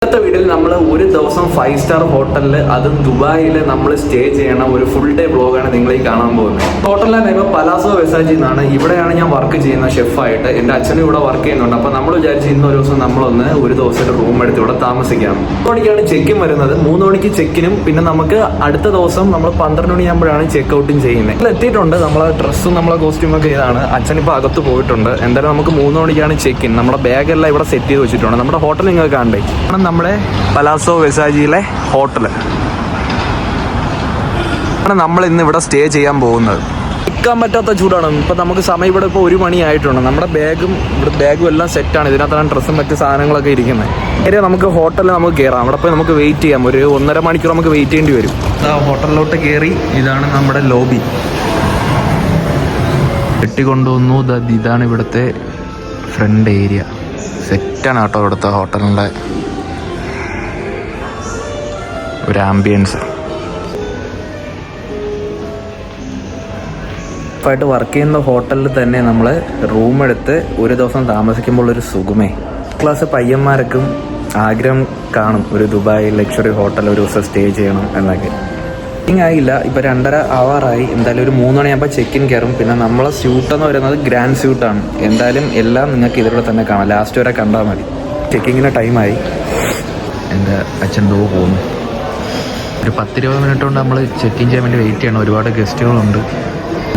ഇന്നത്തെ വീഡിയോയിൽ നമ്മൾ ഒരു ദിവസം 5 സ്റ്റാർ ഹോട്ടലിൽ, അതും ദുബായിൽ നമ്മൾ സ്റ്റേ ചെയ്യണ ഒരു ഫുൾ ഡേ വ്ളോഗാണ് നിങ്ങൾ ഈ കാണാൻ പോകുന്നത്. ഹോട്ടലിലെ ഇപ്പോൾ പലാസോ വെസാജി എന്നാണ്. ഇവിടെയാണ് ഞാൻ വർക്ക് ചെയ്യുന്ന ഷെഫായിട്ട്. എൻ്റെ അച്ഛനും ഇവിടെ വർക്ക് ചെയ്യുന്നുണ്ട്. അപ്പോൾ നമ്മൾ വിചാരിച്ച് ഇന്നൊരു ദിവസം നമ്മളൊന്ന് ഒരു ദിവസം ഒരു റൂം എടുത്ത് ഇവിടെ താമസിക്കാം. 3 മണിക്കാണ് ചെക്കിൻ വരുന്നത്. 3 മണിക്ക് ചെക്കിനും പിന്നെ നമുക്ക് അടുത്ത ദിവസം നമ്മൾ 12 മണിയാകുമ്പോഴാണ് ചെക്ക് ഔട്ടും ചെയ്യുന്നത്. നമ്മൾ എത്തിയിട്ടുണ്ട്. നമ്മളെ ഡ്രസ്സും നമ്മളെ കോസ്റ്റ്യൂമൊക്കെ ഇതാണ്. അച്ഛനിപ്പോൾ അകത്ത് പോയിട്ടുണ്ട്. എന്തായാലും നമുക്ക് 3 മണിക്കാണ് ചെക്കിൻ. നമ്മുടെ ബാഗെല്ലാം ഇവിടെ സെറ്റ് ചെയ്ത് വെച്ചിട്ടുണ്ട്. നമ്മുടെ ഹോട്ടൽ നിങ്ങൾക്ക് കാണണ്ടേ, നമ്മുടെ പലാസോ വെസാജിയിലെ ഹോട്ടൽ ആണ് നമ്മൾ ഇന്ന് ഇവിടെ സ്റ്റേ ചെയ്യാൻ പോകുന്നത്. നിൽക്കാൻ പറ്റാത്ത ചൂടാണ്. ഇപ്പം നമുക്ക് സമയം ഇവിടെ ഇപ്പോൾ 1 മണിയായിട്ടുണ്ട്. നമ്മുടെ ബാഗും എല്ലാം സെറ്റാണ്. ഇതിനകത്താണ് ഡ്രസ്സും മറ്റ് സാധനങ്ങളൊക്കെ ഇരിക്കുന്നത്. നേരെ നമുക്ക് ഹോട്ടലിൽ നമുക്ക് കയറാം. അവിടെ പോയി നമുക്ക് വെയിറ്റ് ചെയ്യാം. ഒരു 1.5 മണിക്കൂർ നമുക്ക് വെയിറ്റ് ചെയ്യേണ്ടി വരും. ഹോട്ടലിലോട്ട് കയറി. ഇതാണ് നമ്മുടെ ലോബി. കെട്ടിക്കൊണ്ടുവന്നു. ഇതാണ് ഇവിടുത്തെ ഫ്രണ്ട് ഏരിയ. സെറ്റാണ് കേട്ടോ ഇവിടുത്തെ ഹോട്ടലിൻ്റെ ഒരു ആംബിയൻസ്. ായിട്ട് വർക്ക് ചെയ്യുന്ന ഹോട്ടലിൽ തന്നെ നമ്മൾ റൂം എടുത്ത് ഒരു ദിവസം താമസിക്കുമ്പോൾ ഒരു സുഖമേ. ക്ലാസ് പയ്യന്മാർക്കും ആഗ്രഹം കാണും ഒരു ദുബായ് ലക്ഷറി ഹോട്ടൽ ഒരു ദിവസം സ്റ്റേ ചെയ്യണം എന്നൊക്കെ. ആയില്ല. ഇപ്പോൾ 2:30 ആവാറായി. എന്തായാലും ഒരു 3 മണിയാകുമ്പോൾ ചെക്കിൻ കയറും. പിന്നെ നമ്മളെ സ്യൂട്ടെന്ന് പറയുന്നത് ഗ്രാൻഡ് സ്യൂട്ടാണ്. എന്തായാലും എല്ലാം നിങ്ങൾക്ക് ഇതിലൂടെ തന്നെ കാണാം. ലാസ്റ്റ് വരെ കണ്ടാൽ മതി. ചെക്കിങ്ങിന് ടൈമായി. എൻ്റെ അച്ഛൻ പോകുന്നു. ഒരു 10-20 മിനിറ്റ് കൊണ്ട് നമ്മൾ ചെക്കിൻ ചെയ്യാൻ വേണ്ടി വെയിറ്റ് ചെയ്യണം. ഒരുപാട് ഗസ്റ്റുകളുണ്ട്.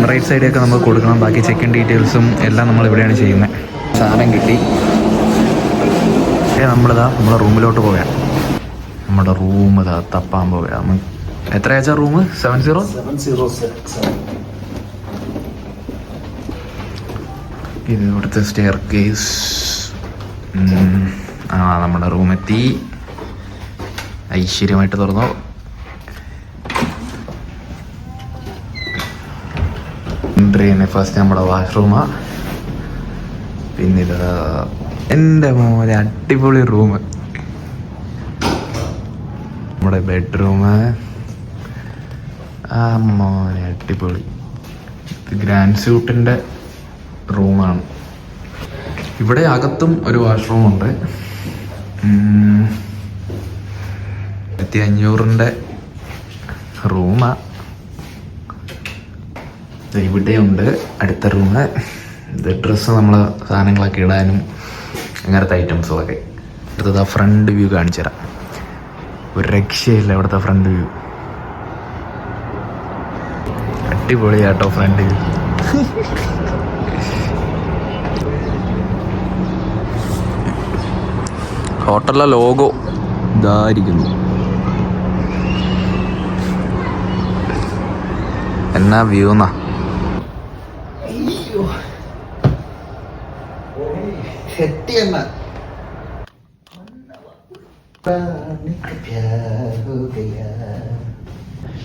റൈറ്റ് സൈഡൊക്കെ നമ്മൾ കൊടുക്കണം. ബാക്കി ചെക്കിൻ ഡീറ്റെയിൽസും എല്ലാം നമ്മൾ ഇവിടെയാണ് ചെയ്യുന്നത്. സാധനം കിട്ടി. നമ്മളെ റൂമിലോട്ട് പോയാൽ നമ്മുടെ റൂം തപ്പാൻ പോവുക. എത്രയാച്ചാ റൂം? 70? ഇത് ഇവിടുത്തെ സ്റ്റെയർ കേസ്. നമ്മുടെ റൂമെത്തി. ഐശ്വര്യമായിട്ട് തുറന്നു. ഫസ്റ്റ് നമ്മുടെ വാഷ്റൂമാ. പിന്നെ ഇത് എൻ്റെ മോനെ അടിപൊളി റൂം. നമ്മുടെ ബെഡ്റൂം. മോനെ അടിപൊളി. ഇത് ഗ്രാൻഡ് സ്യൂട്ടിൻ്റെ റൂമാണ്. ഇവിടെ അകത്തും ഒരു വാഷ്റൂമുണ്ട്. 1500 റൂമാ. ഇവിടെയുണ്ട് അടുത്ത റൂം. ഇത് ഡ്രസ്സ് നമ്മളെ സാധനങ്ങളൊക്കെ ഇടാനും അങ്ങനത്തെ ഐറ്റംസുകളൊക്കെ. അടുത്തത് ഫ്രണ്ട് വ്യൂ കാണിച്ചു തരാം. ഒരു രക്ഷയില്ല ഇവിടുത്തെ ഫ്രണ്ട് വ്യൂ. അടിപൊളിയാട്ടോ ഫ്രണ്ട് വ്യൂ. ഹോട്ടലിലെ ലോഗോ ഇതായിരിക്കുന്നു. എന്നാ വ്യൂ എന്നാ.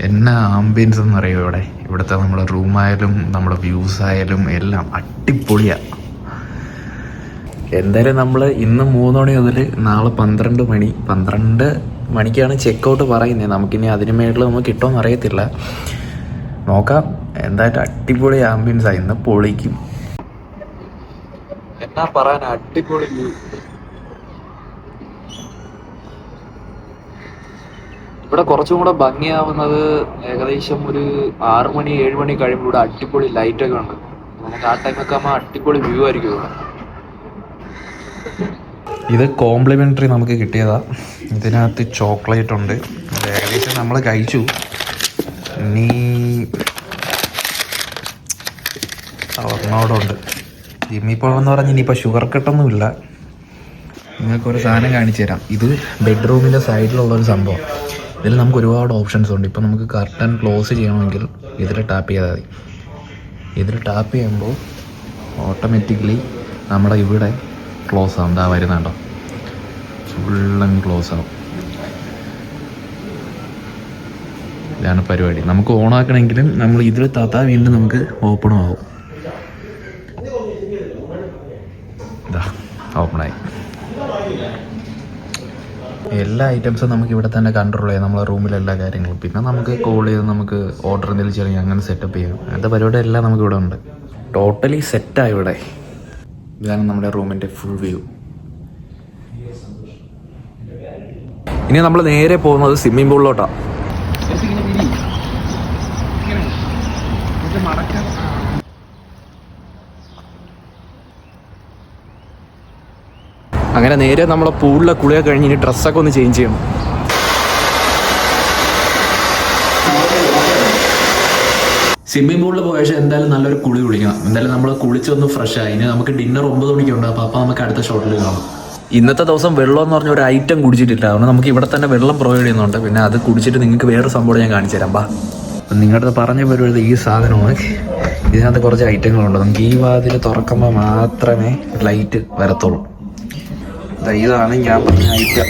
എന്നാ ആംബിയൻസ് എന്നറിയോ ഇവിടെ. ഇവിടുത്തെ നമ്മുടെ റൂമായാലും നമ്മുടെ വ്യൂസ് ആയാലും എല്ലാം അടിപൊളിയാ. എന്തായാലും നമ്മൾ ഇന്ന് 3 മണി മുതൽ നാളെ 12 മണിക്കാണ് ചെക്ക് ഔട്ട് പറയുന്നത്. നമുക്കിനി അതിന് മേളിൽ നമുക്ക് കിട്ടുമെന്ന് അറിയത്തില്ല. നോക്കാം. എന്തായാലും അടിപൊളി ആംബിയൻസാണ്. ഇന്ന് പൊളിക്കും. എന്നാ പറയാൻ, അടിപൊളി വ്യൂ. ഇവിടെ കുറച്ചും കൂടെ ഭംഗിയാവുന്നത് ഏകദേശം ഒരു 6 മണി 7 മണി കഴിയുമ്പോൾ ഇവിടെ അടിപൊളി ലൈറ്റൊക്കെ ഉണ്ട്. നമുക്ക് ആ ടൈമൊക്കെ ആകുമ്പോൾ അടിപൊളി വ്യൂ ആയിരിക്കും ഇവിടെ. ഇത് കോംപ്ലിമെൻ്ററി നമുക്ക് കിട്ടിയതാ. ഇതിനകത്ത് ചോക്ലേറ്റ് ഉണ്ട്. ഏകദേശം നമ്മൾ കഴിച്ചു. ഇനി ഒന്നോടുണ്ട് ജിമ്മിപ്പോഴെന്ന് പറഞ്ഞ് ഇനിയിപ്പോൾ ഷുഗർ കട്ടൊന്നുമില്ല. നിങ്ങൾക്കൊരു സാധനം കാണിച്ചു തരാം. ഇത് ബെഡ്റൂമിൻ്റെ സൈഡിലുള്ളൊരു സംഭവം. ഇതിൽ നമുക്ക് ഒരുപാട് ഓപ്ഷൻസ് ഉണ്ട്. ഇപ്പോൾ നമുക്ക് കർട്ടൻ ക്ലോസ് ചെയ്യണമെങ്കിൽ ഇതിൽ ടാപ്പ് ചെയ്താൽ മതി. ഇതിൽ ടാപ്പ് ചെയ്യുമ്പോൾ ഓട്ടോമാറ്റിക്കലി നമ്മുടെ ഇവിടെ ക്ലോസ് ആവും. എന്താ വരുന്നുണ്ടോ, ഫുള്ളങ്ങ് ക്ലോസ് ആവും. ഇതാണ് പരിപാടി. നമുക്ക് ഓണാക്കണമെങ്കിലും നമ്മൾ ഇതിൽ താത്താ വീണ്ടും നമുക്ക് ഓപ്പണും ആവും. ഇതാ ഓപ്പണായി. എല്ലാ ഐറ്റംസും നമുക്ക് ഇവിടെ തന്നെ കൺട്രോൾ ചെയ്യാം. നമ്മളെ റൂമിലെ എല്ലാ കാര്യങ്ങളും. പിന്നെ നമുക്ക് കോൾ ചെയ്ത് നമുക്ക് ഓർഡർ എന്തെങ്കിലും ചെയ്യാം, അങ്ങനെ സെറ്റപ്പ് ചെയ്യാം. അങ്ങനത്തെ പരിപാടി എല്ലാം നമുക്ക് ഇവിടെ ഉണ്ട്. ടോട്ടലി സെറ്റായി ഇവിടെ. ഇതാണ് നമ്മുടെ റൂമിൻ്റെ ഫുൾ വ്യൂ. ഇനി നമ്മൾ നേരെ പോകുന്നത് സ്വിമ്മിംഗ് പൂളിലോട്ടാണ്. അങ്ങനെ നേരെ നമ്മളെ പൂളിലെ കുളിയൊക്കെ കഴിഞ്ഞ് ഇനി ഡ്രസ്സൊക്കെ ഒന്ന് ചേഞ്ച് ചെയ്യണം. സ്വിമ്മിംഗ് പൂളിൽ പോയ ശേഷം എന്തായാലും നല്ലൊരു കുളി കുളിക്കണം. എന്തായാലും നമ്മൾ കുളിച്ചൊന്ന് ഫ്രഷ് ആയി. ഇനി നമുക്ക് ഡിന്നർ 9 മണിക്കുണ്ട്. അപ്പോൾ നമുക്ക് അടുത്ത ഷോട്ടിൽ കാണാം. ഇന്നത്തെ ദിവസം വെള്ളം എന്ന് പറഞ്ഞ ഒരു ഐറ്റം കുടിച്ചിട്ടില്ല. അതുകൊണ്ട് നമുക്ക് ഇവിടെ തന്നെ വെള്ളം പ്രൊവൈഡ് ചെയ്യുന്നുണ്ട്. പിന്നെ അത് കുടിച്ചിട്ട് നിങ്ങൾക്ക് വേറെ സംഭവം ഞാൻ കാണിച്ചു തരാം. നിങ്ങളുടെ പറഞ്ഞു വരുന്നത് ഈ സാധനമാണ്. ഇതിനകത്ത് കുറച്ച് ഐറ്റങ്ങളുണ്ട്. നമുക്ക് ഈ വാതിൽ തുറക്കുമ്പോൾ മാത്രമേ ലൈറ്റ് വരത്തുള്ളൂ. ഇതാണ് ഞാൻ പറഞ്ഞ ഐറ്റം.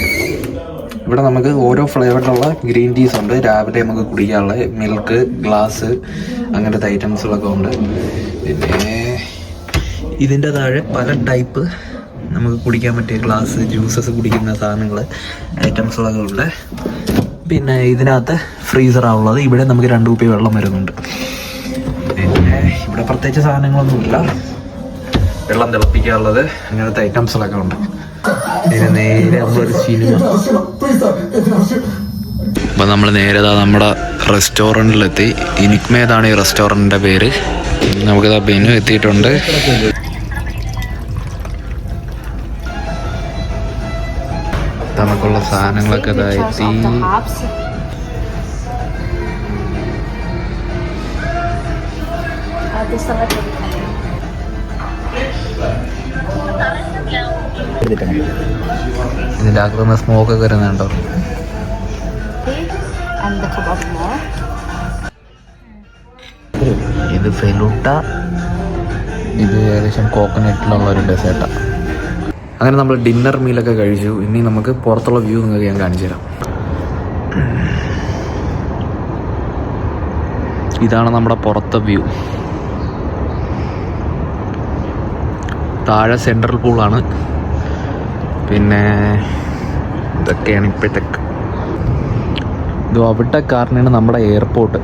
ഇവിടെ നമുക്ക് ഓരോ ഫ്ലേവറിലുള്ള ഗ്രീൻ ടീസ് ഉണ്ട്. രാവിലെ നമുക്ക് കുടിക്കാനുള്ള മിൽക്ക്, ഗ്ലാസ്, അങ്ങനത്തെ ഐറ്റംസുകളൊക്കെ ഉണ്ട്. പിന്നെ ഇതിൻ്റെ താഴെ പല ടൈപ്പ് നമുക്ക് കുടിക്കാൻ പറ്റിയ ഗ്ലാസ്, ജ്യൂസസ് കുടിക്കുന്ന സാധനങ്ങൾ, ഐറ്റംസുകളൊക്കെ ഉണ്ട്. പിന്നെ ഇതിനകത്ത് ഫ്രീസറാണുള്ളത്. ഇവിടെ നമുക്ക് 2 കുപ്പി വെള്ളം വരുന്നുണ്ട്. പിന്നെ ഇവിടെ പ്രത്യേകിച്ച് സാധനങ്ങളൊന്നുമില്ല. വെള്ളം തിളപ്പിക്കാനുള്ളത് അങ്ങനത്തെ ഐറ്റംസുകളൊക്കെ ഉണ്ട്. പിന്നെ നേരെ നമ്മളൊരു സിനിമ. അപ്പം നമ്മൾ നേരെ നമ്മുടെ റെസ്റ്റോറൻറ്റിലെത്തി. ഇനിക്മേതാണ് ഈ റെസ്റ്റോറൻറ്റിൻ്റെ പേര്. നമുക്കിത് മെനു എത്തിയിട്ടുണ്ട്. നമുക്കുള്ള സാധനങ്ങളൊക്കെ എത്തി. ഇതിൻ്റെ അകത്തുനിന്ന് സ്മോക്കൊക്കെ വരുന്നുണ്ടോ? ഇത് ഫെലൂട്ട. ഇത് ഏകദേശം കോക്കനട്ടിലുള്ള ഒരു ഡെസേർട്ടാണ്. അങ്ങനെ നമ്മൾ ഡിന്നർ മീലൊക്കെ കഴിച്ചു. ഇനി നമുക്ക് പുറത്തുള്ള വ്യൂ നിങ്ങൾക്ക് ഞാൻ കാണിച്ചു തരാം. ഇതാണ് നമ്മുടെ പുറത്തെ വ്യൂ. താഴെ സെൻട്രൽ പൂളാണ്. പിന്നെ ഇതൊക്കെയാണ് ഇപ്പോഴത്തേക്ക്. ഇത് അവിടെ കാരണമാണ് നമ്മുടെ എയർപോർട്ട്.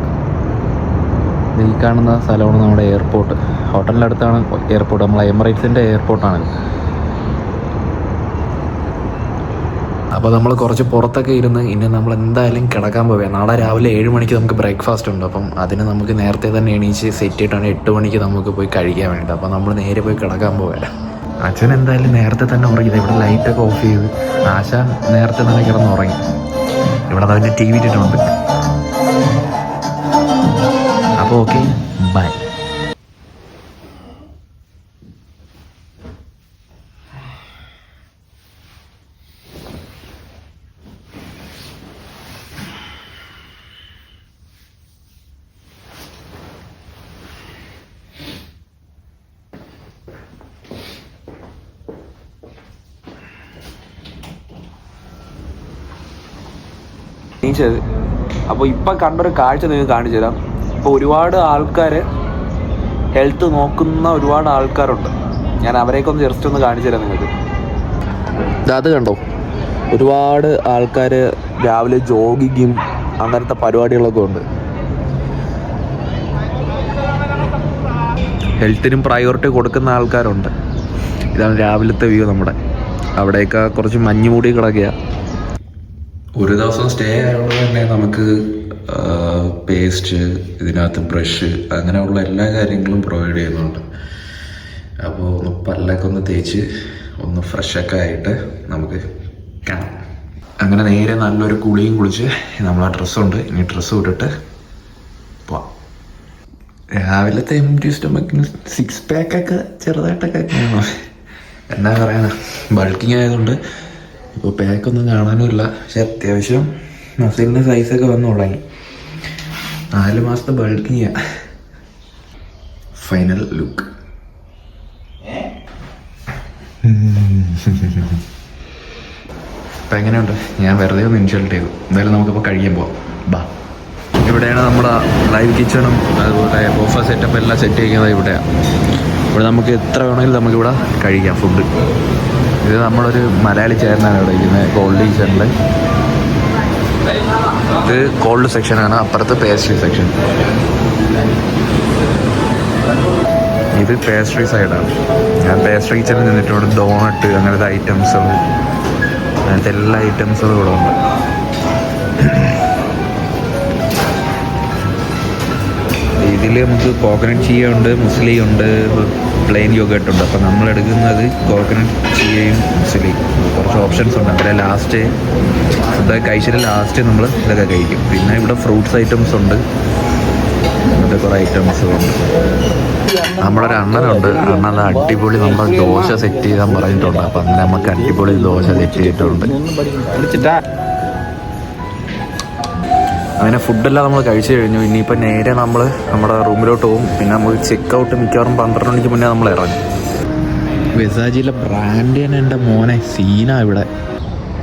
ഈ കാണുന്ന സ്ഥലമാണ് നമ്മുടെ എയർപോർട്ട്. ഹോട്ടലിൻ്റെ അടുത്താണ് എയർപോർട്ട്. നമ്മളെ എമിറേറ്റ്സിൻ്റെ എയർപോർട്ടാണ്. അപ്പോൾ നമ്മൾ കുറച്ച് പുറത്തൊക്കെ ഇരുന്ന് ഇനി നമ്മൾ എന്തായാലും കിടക്കാൻ പോവുക. നാളെ രാവിലെ 7 മണിക്ക് നമുക്ക് ബ്രേക്ക്ഫാസ്റ്റ് ഉണ്ട്. അപ്പം അതിന് നമുക്ക് നേരത്തെ തന്നെ എണീച്ച് സെറ്റ് ചെയ്തിട്ടാണ് 8 മണിക്ക് നമുക്ക് പോയി കഴിക്കാൻ വേണ്ടിയിട്ട്. അപ്പോൾ നമ്മൾ നേരെ പോയി കിടക്കാൻ പോവുക. അച്ഛൻ എന്തായാലും നേരത്തെ തന്നെ ഉറങ്ങിയത്. ഇവിടെ ലൈറ്റൊക്കെ ഓഫ് ചെയ്ത് ആശാൻ നേരത്തെ തന്നെ കിടന്നുറങ്ങി. ഇവിടെ തന്നെ TV ഇട്ടിട്ടുണ്ട്. അപ്പോൾ ഓക്കെ, ബൈ. നീച്ചത്. അപ്പോൾ ഇപ്പം കണ്ടൊരു കാഴ്ച നിങ്ങൾക്ക് കാണിച്ചു തരാം. ഇപ്പോൾ ഒരുപാട് ആൾക്കാർ ഹെൽത്ത് നോക്കുന്ന ഒരുപാട് ആൾക്കാരുണ്ട്. ഞാൻ അവരെയൊക്കെ ഒന്ന് ജസ്റ്റ് ഒന്ന് കാണിച്ചു തരാം നിങ്ങൾക്ക്. അത് കണ്ടോ, ഒരുപാട് ആൾക്കാർ രാവിലെ ജോഗിങ്ങും അങ്ങനത്തെ പരിപാടികളൊക്കെ ഉണ്ട്. ഹെൽത്തിനും പ്രയോറിറ്റി കൊടുക്കുന്ന ആൾക്കാരുണ്ട്. ഇതാണ് രാവിലത്തെ വ്യൂ. നമ്മുടെ അവിടെയൊക്കെ കുറച്ച് മഞ്ഞ് മൂടി കിടക്കുകയാണ്. ഒരു ദിവസം സ്റ്റേ ആയതുകൊണ്ട് തന്നെ നമുക്ക് പേസ്റ്റ്, ഇതിനകത്ത് ബ്രഷ്, അങ്ങനെയുള്ള എല്ലാ കാര്യങ്ങളും പ്രൊവൈഡ് ചെയ്യുന്നുണ്ട്. അപ്പോൾ ഒന്ന് പല്ലൊക്കെ ഒന്ന് തേച്ച് ഒന്ന് ഫ്രഷൊക്കെ ആയിട്ട് നമുക്ക് കാണാം. അങ്ങനെ നേരെ നല്ലൊരു കുളിയും കുളിച്ച് നമ്മളെ ഡ്രസ്സുണ്ട്. ഇനി ഡ്രസ്സ് ഇട്ടിട്ട് പോവാം. രാവിലത്തെ എംപ്റ്റി സ്റ്റൊമക്കിന് 6 പാക്കൊക്കെ ചെറുതായിട്ടൊക്കെ എന്നാ പറയാനാ, ബൾക്കിങ് ആയതുകൊണ്ട് ഇപ്പോൾ പാക്കൊന്നും കാണാനുമില്ല. പക്ഷെ അത്യാവശ്യം മസിലിൻ്റെ സൈസൊക്കെ വന്നു തുടങ്ങി. 4 മാസത്തെ ബൾക്കിങ്. Final look. അപ്പം എങ്ങനെയുണ്ട്? ഞാൻ വെറുതെ ഒന്ന് ഇൻഷൾട്ട് ചെയ്തു. എന്തായാലും നമുക്കിപ്പോൾ കഴിക്കാൻ പോവാം. ബാ. ഇവിടെയാണ് നമ്മുടെ ലൈവ് കിച്ചണും അതുപോലെ ബൊഫെ സെറ്റപ്പ് എല്ലാം സെറ്റ് ചെയ്യുന്നത് ഇവിടെയാണ്. ഇവിടെ നമുക്ക് എത്ര വേണമെങ്കിലും നമുക്കിവിടെ കഴിക്കാം ഫുഡ്. ഇത് നമ്മളൊരു മലയാളി ചേട്ടനാണ് ഇവിടെ ഇരിക്കുന്നത്, കോൾഡ് കിച്ചണിൽ. ഇത് കോൾഡ് സെക്ഷനാണ്, അപ്പുറത്ത് പേസ്ട്രി സെക്ഷൻ. ഇത് പേസ്ട്രി സൈഡാണ്. ഞാൻ പേസ്ട്രി കിച്ചണിൽ നിന്നിട്ടുണ്ട്. ഡോണട്ട്, അങ്ങനത്തെ ഐറ്റംസും അങ്ങനത്തെ എല്ലാ ഐറ്റംസും ഇവിടെ ഉണ്ട്. ഇതിൽ നമുക്ക് കോക്കനട്ട് ചീയ ഉണ്ട്, മുസ്ലി ഉണ്ട്, പ്ലെയിൻ യോഗട്ട് ഉണ്ട്. അപ്പോൾ നമ്മൾ എടുക്കുന്നത് കോക്കനട്ട് ചീയയും മുസ്ലിയും. കുറച്ച് ഓപ്ഷൻസ് ഉണ്ട്. അതിൽ ലാസ്റ്റ് ഇതൊക്കെ കഴിച്ചിട്ട് ലാസ്റ്റ് നമ്മൾ ഇതൊക്കെ കഴിക്കും. പിന്നെ ഇവിടെ ഫ്രൂട്ട്സ് ഐറ്റംസ് ഉണ്ട്, അങ്ങനത്തെ കുറേ ഐറ്റംസ് ഉണ്ട്. നമ്മളൊരു അണ്ണനുണ്ട്, അണ്ണൻ അടിപൊളി നമ്മുടെ ദോശ സെറ്റ് ചെയ്താൽ പറഞ്ഞിട്ടുണ്ട്. അപ്പം അങ്ങനെ നമുക്ക് അടിപൊളി ദോശ സെറ്റ് ചെയ്തിട്ടുണ്ട്. അങ്ങനെ ഫുഡെല്ലാം നമ്മൾ കഴിച്ചു കഴിഞ്ഞു. ഇനിയിപ്പോൾ നേരെ നമ്മൾ നമ്മുടെ റൂമിലോട്ട് പോകും. പിന്നെ നമുക്ക് ചെക്ക് ഔട്ട് മിക്കവാറും 12 മണിക്ക് മുന്നേ നമ്മൾ ഇറങ്ങും. വെസാജിയിലെ ബ്രാൻഡ് തന്നെ എൻ്റെ മോനെ സീനാ ഇവിടെ.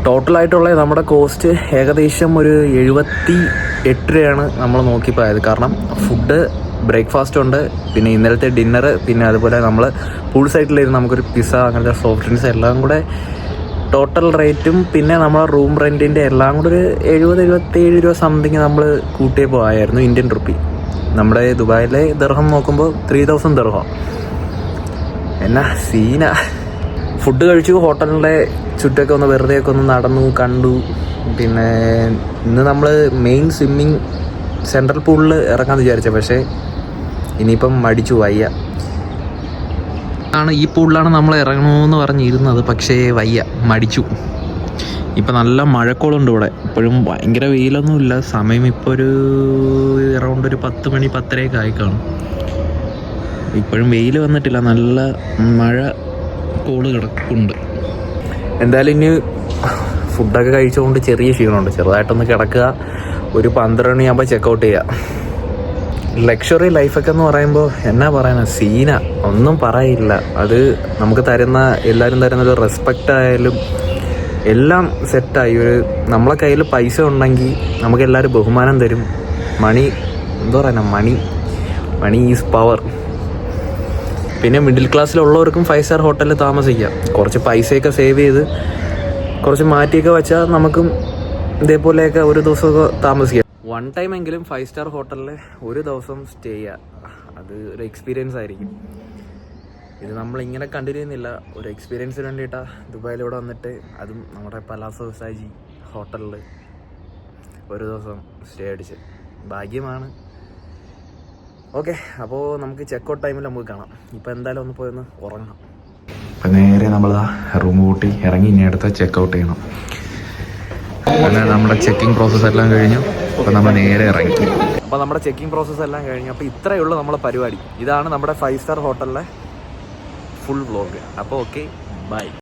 ടോട്ടലായിട്ടുള്ള നമ്മുടെ കോസ്റ്റ് ഏകദേശം ഒരു 78 രൂപയാണ് നമ്മൾ നോക്കിപ്പോയത്. കാരണം ഫുഡ്, ബ്രേക്ക്ഫാസ്റ്റ് ഉണ്ട്, പിന്നെ ഇന്നലത്തെ ഡിന്നർ, പിന്നെ അതുപോലെ നമ്മൾ പൂൾ സൈഡിലിരുന്ന് നമുക്കൊരു പിസ്സ, അങ്ങനത്തെ സോഫ്റ്റ് ഡ്രിങ്ക്സ് എല്ലാം കൂടെ ടോട്ടൽ റേറ്റും പിന്നെ നമ്മളെ റൂം റെൻറ്റിൻ്റെ എല്ലാം കൂടെ ഒരു 70-77 രൂപ സംതിങ് നമ്മൾ കൂട്ടിയപ്പോൾ ആയിരുന്നു ഇന്ത്യൻ റുപ്പി. നമ്മുടെ ദുബായിലെ ദിർഹം നോക്കുമ്പോൾ 3000 ദിർഹം. എന്നാ സീന. ഫുഡ് കഴിച്ചു, ഹോട്ടലിൻ്റെ ചുറ്റൊക്കെ ഒന്ന് വെറുതെയൊക്കെ ഒന്ന് നടന്നു കണ്ടു. പിന്നെ ഇന്ന് നമ്മൾ മെയിൻ സ്വിമ്മിങ് സെൻട്രൽ പൂളിൽ ഇറങ്ങാമെന്ന് വിചാരിച്ചത്, പക്ഷേ ഇനിയിപ്പം മടിച്ചു, വയ്യ. ഈ പൂളിലാണ് നമ്മൾ ഇറങ്ങണമെന്ന് പറഞ്ഞിരുന്നത്, പക്ഷേ വയ്യ, മടിച്ചു. ഇപ്പം നല്ല മഴക്കോളുണ്ട് ഇവിടെ. ഇപ്പോഴും ഭയങ്കര വെയിലൊന്നുമില്ല. സമയം ഇപ്പോൾ ഒരു അറൗണ്ട് ഒരു 10 മണി 10:30 ആയി കാണും. ഇപ്പോഴും വെയിൽ വന്നിട്ടില്ല, നല്ല മഴ കോള് കിടക്കുന്നുണ്ട്. എന്തായാലും ഇനി ഫുഡൊക്കെ കഴിച്ചുകൊണ്ട് ചെറിയ ക്ഷീണമുണ്ട്, ചെറുതായിട്ടൊന്ന് കിടക്കുക. ഒരു 12 മണിയാകുമ്പോൾ ചെക്കൗട്ട് ചെയ്യുക. ലക്ഷറി ലൈഫൊക്കെ എന്ന് പറയുമ്പോൾ എന്നാ പറയാനാ, സീന, ഒന്നും പറയില്ല. അത് നമുക്ക് എല്ലാവരും തരുന്നൊരു റെസ്പെക്റ്റ് ആയാലും എല്ലാം സെറ്റായി. നമ്മളെ കയ്യിൽ പൈസ ഉണ്ടെങ്കിൽ നമുക്ക് എല്ലാവരും ബഹുമാനം തരും. മണി എന്താ പറയുക, മണി ഈസ് പവർ. പിന്നെ മിഡിൽ ക്ലാസ്സിലുള്ളവർക്കും 5 സ്റ്റാർ ഹോട്ടലിൽ താമസിക്കാം. കുറച്ച് പൈസയൊക്കെ സേവ് ചെയ്ത് കുറച്ച് മാറ്റിയൊക്കെ വെച്ചാൽ നമുക്കും ഇതേപോലെയൊക്കെ ഒരു ദിവസമൊക്കെ താമസിക്കാം. 1 ടൈം എങ്കിലും 5 സ്റ്റാർ ഹോട്ടലിൽ ഒരു ദിവസം സ്റ്റേ ചെയ്യുക. അത് ഒരു എക്സ്പീരിയൻസ് ആയിരിക്കും. ഇത് നമ്മളിങ്ങനെ കണ്ടിന്യൂ ചെയ്യുന്നില്ല, ഒരു എക്സ്പീരിയൻസിന് വേണ്ടിയിട്ടാണ് ദുബായിലിവിടെ വന്നിട്ട്, അതും നമ്മുടെ പലാസോ വെസാജി ഹോട്ടലിൽ ഒരു ദിവസം സ്റ്റേ അടിച്ച്. ഭാഗ്യമാണ്. ഓക്കെ, അപ്പോൾ നമുക്ക് ചെക്കൗട്ട് ടൈമിൽ നമുക്ക് കാണാം. ഇപ്പോൾ എന്തായാലും ഒന്ന് പോയൊന്ന് ഉറങ്ങാം. അപ്പം നേരെ നമ്മൾ റൂം കൂട്ടി ഇറങ്ങി ഇനി അടുത്ത ചെക്കൗട്ട് ചെയ്യണം. അങ്ങനെ നമ്മുടെ ചെക്കിംഗ് പ്രോസസ്സ് എല്ലാം കഴിഞ്ഞു. അപ്പോൾ നമ്മൾ നേരെ ഇറങ്ങി. അപ്പോൾ നമ്മുടെ ചെക്കിംഗ് പ്രോസസ്സ് എല്ലാം കഴിഞ്ഞു. അപ്പോൾ ഇത്രയേ ഉള്ളൂ നമ്മളെ പരിപാടി. ഇതാണ് നമ്മുടെ 5 സ്റ്റാർ ഹോട്ടലിലെ ഫുൾ വ്ലോഗ്. അപ്പോൾ ഓക്കെ, ബൈ.